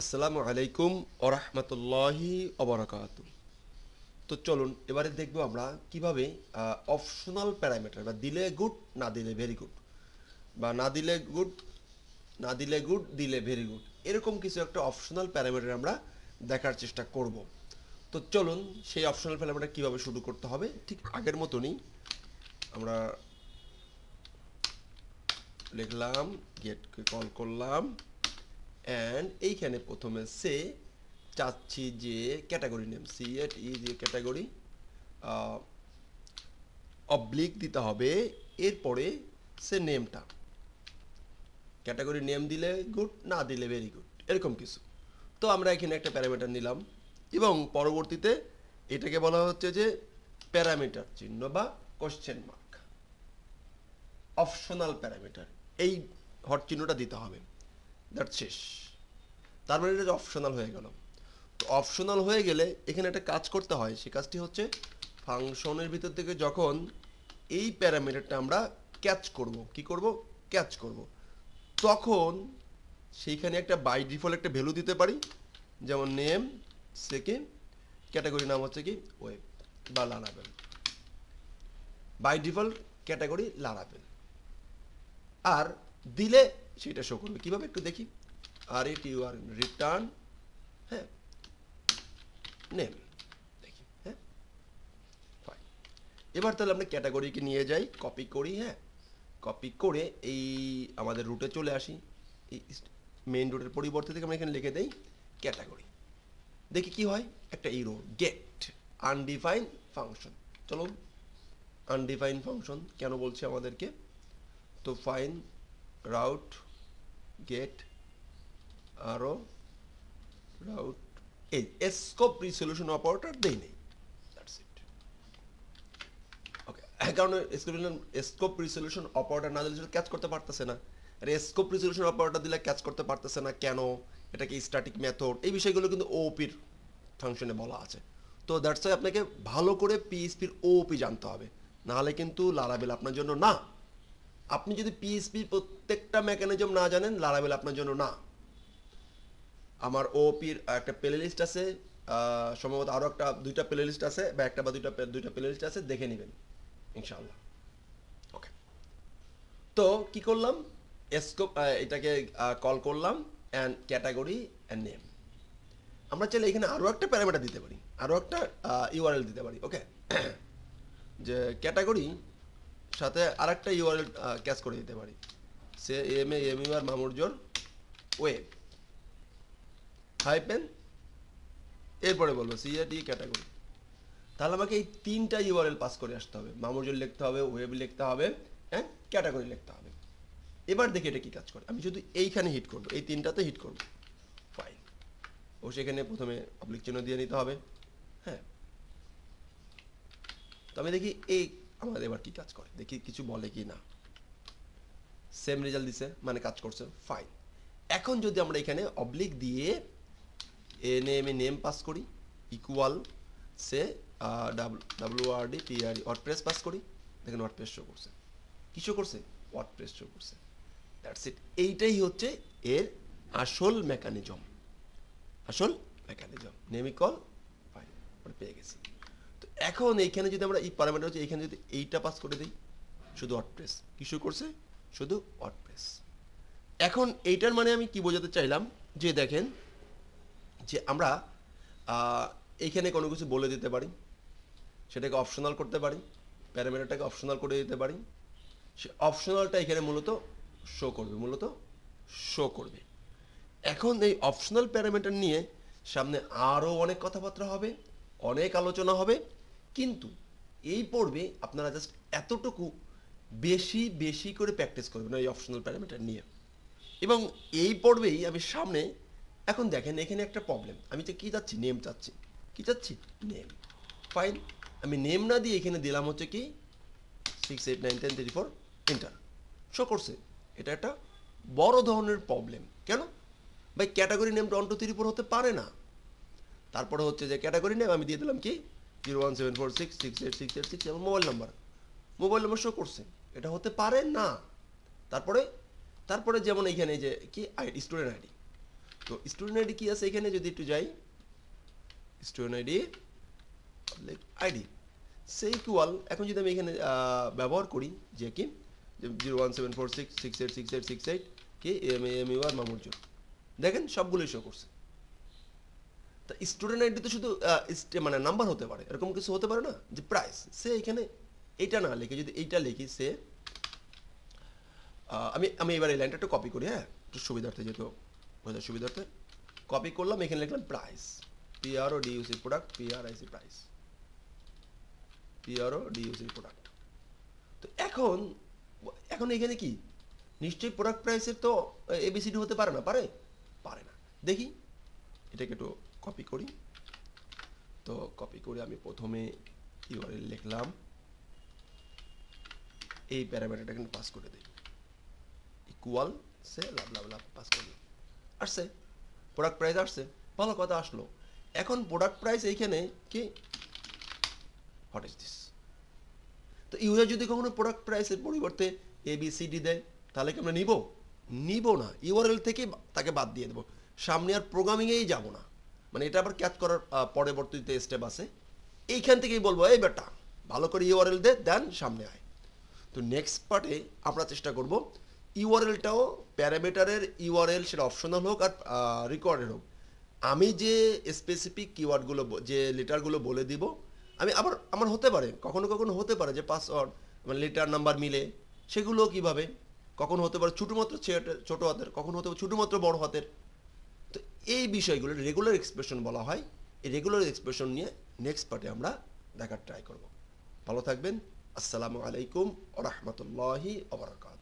আসসালামু আলাইকুম ওরহমতুল্লাহি ওবরাকাতু। তো চলুন এবারে দেখব আমরা কিভাবে অপশনাল প্যারামিটার বা দিলে গুড না দিলে ভেরি গুড বা না দিলে গুড না দিলে গুড দিলে ভেরি গুড এরকম কিছু একটা অপশনাল প্যারামিটার আমরা দেখার চেষ্টা করব। তো চলুন সেই অপশনাল প্যারামিটার কিভাবে শুরু করতে হবে ঠিক আগের মতনই আমরা লিখলাম, গেটকে কল করলাম, অ্যান্ড এইখানে প্রথমে সে চাচ্ছি যে category name CEAT is A category oblique দিতে হবে। এরপরে সে নেমটা ক্যাটাগরি নেম দিলে গুড না দিলে ভেরি গুড এরকম কিছু। তো আমরা এখানে একটা প্যারামিটার নিলাম এবং পরবর্তীতে এটাকে বলা হচ্ছে যে প্যারামিটার চিহ্ন বা কোশ্চেন মার্ক অপশনাল প্যারামিটার, এই হট চিহ্নটা দিতে হবে। দ্যাট শেষ। তার মানে এটা অপশনাল হয়ে গেল। তো অপশনাল হয়ে গেলে এখানে একটা কাজ করতে হয়, সে কাজটি হচ্ছে ফাংশনের ভিতর থেকে যখন এই প্যারামিটারটা আমরা ক্যাচ করব, কি করব, ক্যাচ করব, তখন সেইখানে একটা বাই ডিফল্ট একটা ভ্যালু দিতে পারি, যেমন নেম সেকেন্ড ক্যাটাগরি নাম হচ্ছে কি ওয়েব বা Laravel, by default category Laravel. আর দিলে সেটা শো করবে কিভাবে একটু দেখি। আর ইট ইউ আর রিটার্ন, হ্যাঁ, নেম, দেখি, হ্যাঁ, ফাইন। এবার তাহলে আমরা ক্যাটাগরিকে নিয়ে যাই, কপি করি, হ্যাঁ, কপি করে এই আমাদের রুটে চলে আসি। এই মেইন রুটের পরিবর্তে থেকে আমরা এখানে লিখে দেই ক্যাটাগরি। দেখি কি হয়, একটা ইরো গেট আনডিফাইন ফাংশন। চলো, আনডিফাইন ফাংশন কেন বলছে আমাদেরকে, তো ফাইন রাউট গেট আরো রাউট, এই স্কোপ রিসলিউশন অপারেটর দেই নেই, দ্যাটস ইট। ওকে, কারণ স্কোপ রিসলিউশন অপারেটর না দিলে ক্যাচ করতে পারতেছে না। আর স্কোপ রিসলিউশন অপারেটর দিলে ক্যাচ করতে পারতেছে না কেন, এটা কি স্ট্যাটিক মেথড, এই বিষয়গুলো কিন্তু ওপির ফাংশনে বলা আছে। তো দ্যাটস ওয়াই আপনাকে ভালো করে পিএইচপির ওপি জানতে হবে, নাহলে কিন্তু লারাভেল আপনার জন্য না। আপনি যদি পিএইচপির প্রত্যেকটা মেকানিজম না জানেন, লারাভেল আপনার জন্য না। আমার ওপির একটা প্লে লিস্ট আছে, সম্ভবত আরও একটা দুইটা প্লে লিস্ট আছে, বা একটা বা দুইটা প্লে লিস্ট আছে, দেখে নেবেন ইনশাআল্লাহ। ওকে, তো কি করলাম, স্কোপ এটাকে কল করলাম অ্যান্ড ক্যাটাগরি অ্যান্ড নেম। আমরা চাইলে এখানে আরও একটা প্যারামিটার দিতে পারি, আরও একটা ইউআরএল দিতে পারি। ওকে, যে ক্যাটাগরি সাথে আরেকটা ইউআরএল ক্যাচ করে দিতে পারি, সে এম ইউ আর মামুরজোর ওয়েব হাইপেন, এরপরে বলবো সিএডি ক্যাটাগরি। তাহলে আমাকে এই তিনটা ইউআরএল পাস করে আসতে হবে, মামুরজোর লিখতে হবে, ওয়েব লিখতে হবে, হ্যাঁ, ক্যাটাগরি লিখতে হবে। এবার দেখি এটা কি কাজ করে। আমি শুধু এইখানে হিট করবো, এই তিনটাতে হিট করবো, ফাইন। ও সেখানে প্রথমে অবলিক চিহ্ন দিয়ে নিতে হবে, হ্যাঁ। তো আমি দেখি এই আমাদের এবার কি কাজ করে, দেখি কিছু বলে কি না। সেম রেজাল্ট দিছে, মানে কাজ করছে, ফাইন। এখন যদি আমরা এখানে অবলিক দিয়ে নেম পাস করি, ইকুয়াল সে ডাব্লিউআরডি পিআরডি ওয়ার্ডপ্রেস পাস করি, দেখেন ওয়ার্ডপ্রেস শো করছে, কি শো করছে, ওয়ার্ডপ্রেস শো করছে। That's it. এইটাই হচ্ছে এর আসল মেকানিজম, আসল মেকানিজম। নেম ইকুয়াল, ফাইন, আমরা পেয়ে গেছি। তো এখন এইখানে যদি আমরা এই প্যারামিটার হচ্ছে এইখানে যদি এইটা পাস করে দিই, শুধু ওয়ার্ডপ্রেস কি শো করছে, শুধু ওয়ার্ডপ্রেস। এখন এইটার মানে আমি কি বোঝাতে চাইলাম, যে দেখেন যে আমরা এইখানে কোনো কিছু বলে দিতে পারি, সেটাকে অপশনাল করতে পারি, প্যারামিটারটাকে অপশনাল করে দিতে পারি, সে অপশনালটা এখানে মূলত শো করবে, মূলত শো করবে। এখন এই অপশনাল প্যারামিটার নিয়ে সামনে আরও অনেক কথাবার্তা হবে, অনেক আলোচনা হবে, কিন্তু এই পর্বে আপনারা জাস্ট এতটুকু বেশি বেশি করে প্র্যাকটিস করবেন এই অপশনাল প্যারামিটার নিয়ে। এবং এই পর্বেই আমি সামনে, এখন দেখেন এখানে একটা প্রবলেম, আমি যে কী চাচ্ছি, নেম চাচ্ছি, কী চাচ্ছি, নেম, ফাইন। আমি নেম না দিয়ে এখানে দিলাম হচ্ছে কি 6891034 এন্টার, শো করছে। এটা একটা বড় ধরনের প্রবলেম। কেন ভাই, ক্যাটাগরি নেমটা 1 2 3 4 হতে পারে না। তারপরে হচ্ছে যে ক্যাটাগরি নেম আমি দিয়ে দিলাম কি 01746686866 আমার মোবাইল নাম্বার শো করছে, এটা হতে পারে না। তারপরে তারপরে যেমন এইখানে যে কি আইডি, স্টুডেন্ট আইডি, তো স্টুডেন্ট আইডি কি আছে এখানে, যদি একটু যাই, স্টুডেন্ট আইডি পাবলিক আইডি সে ইকুয়াল, এখন যদি আমি এখানে ব্যবহার করি যে কি 01746686868 কে MAMUR মামুরজোর, দেখেন সবগুলোই শো করছে। তা স্টুডেন্ট আইডি তো শুধু মানে নাম্বার হতে পারে, এরকম কিছু হতে পারে না যে প্রাইস, সে এখানে এইটা না লিখে যদি এইটা লিখি, সে আমি এবার এই লাইনটা একটু কপি করি, হ্যাঁ একটু সুবিধার্থে, যেহেতু বোঝার সুবিধার্থে কপি করলাম, এখানে লিখলাম price, PRODUC product, PRIC price, PRODUC product. তো এখন এখানে কি নিশ্চয়ই প্রোডাক্ট প্রাইসের তো ABCD হতে পারে না, পারে না। দেখি এটাকে একটু কপি করি, তো কপি করে আমি প্রথমে ইউআরএল লিখলাম, এই প্যারামিটারটা কিন্তু পাস করে দিই, ইকুয়াল সে লাভ পাস করে দিই, আসছে প্রোডাক্ট প্রাইস আসছে, ভালো কথা আসলো। এখন প্রোডাক্ট প্রাইস এইখানে কি হোয়াট ইজ দিস, তো ইউজার যদি কখনো প্রোডাক্ট প্রাইসের পরিবর্তে ABCD দেয় তাহলে কি আমরা নিব না, ইউআরএল থেকে তাকে বাদ দিয়ে দেবো, সামনে আর প্রোগ্রামিংয়েই যাব না। মানে এটা আবার ক্যাচ করার পরবর্তীতে স্টেপ আছে, এইখান থেকেই বলবো এই বেটা ভালো করে ইউআরএল দেন সামনে আয়। তো নেক্সট পার্টে আমরা চেষ্টা করব ইউআরএলটাও প্যারামিটারের ইউআরএল, সেটা অপশনাল হোক আর রিকোয়ার্ডেড হোক, আমি যে স্পেসিফিক কিওয়ার্ডগুলো যে লেটারগুলো বলে দিব, আমি আবার আমার হতে পারে কখনো হতে পারে যে পাসওয়ার্ড মানে লেটার নাম্বার মিলে, সেগুলো কিভাবে, কখনো হতে পারে শুধুমাত্র ছোট হাতের, কখনো হতে পারে শুধুমাত্র বড় হাতের। তো এই বিষয়গুলো রেগুলার এক্সপ্রেশন বলা হয়, এই রেগুলার এক্সপ্রেশন নিয়ে নেক্সট পার্টে আমরা দেখার ট্রাই করব। ভালো থাকবেন, আসসালামু আলাইকুম ওয়া রাহমাতুল্লাহি ওয়া বারাকাতুহু।